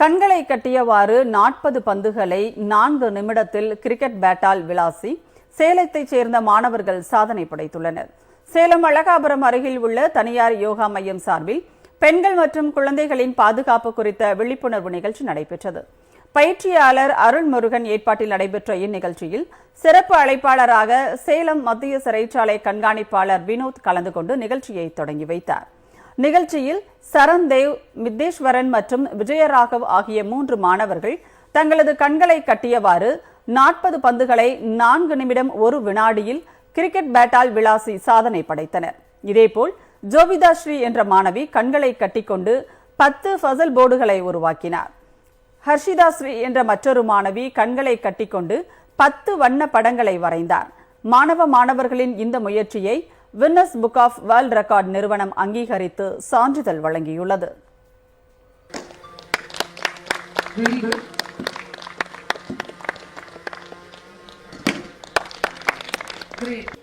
கண்களை கட்டியவாறு 40 பந்துகளை 4 நிமிடத்தில் கிரிக்கெட் பேட்டால் விளாசி சேலத்தைச் சேர்ந்த மாணவர்கள் சாதனை படைத்துள்ளனர். சேலம் அழகாபுரம் அருகில் உள்ள தனியார் யோகா மையம் சார்பில் பெண்கள் மற்றும் குழந்தைகளின் பாதுகாப்பு குறித்த விழிப்புணர்வு நிகழ்ச்சி நடைபெற்றது. பயிற்சியாளர் அருள்முருகன் ஏற்பாட்டில் நடைபெற்ற இந்நிகழ்ச்சியில் சிறப்பு அழைப்பாளராக சேலம் மத்திய சிறைச்சாலை கண்காணிப்பாளர் வினோத் கலந்து கொண்டு நிகழ்ச்சியை தொடங்கி வைத்தார். நிகழ்ச்சியில் சரண்தேவ், மித்தேஸ்வரன் மற்றும் விஜயராகவ் ஆகிய 3 மாணவர்கள் தங்களது கண்களை கட்டியவாறு 40 பந்துகளை 4 நிமிடம் 1 வினாடியில் கிரிக்கெட் பேட்டால் விளாசி சாதனை படைத்தனர். இதேபோல் ஜோவிதா ஸ்ரீ என்ற மாணவி கண்களை கட்டிக்கொண்டு 10 பசில் போர்டுகளை உருவாக்கினார். ஹர்ஷிதா ஸ்ரீ என்ற மற்றொரு மாணவி கண்களை கட்டிக்கொண்டு 10 வண்ண படங்களை வரைந்தார். மாணவர்களின் இந்த முயற்சியை வின்னஸ் புக் ஆஃப் வேர்ல்ட் ரெக்கார்ட் நிறுவனம் அங்கீகரித்து சான்றிதழ் வழங்கியுள்ளது. Great.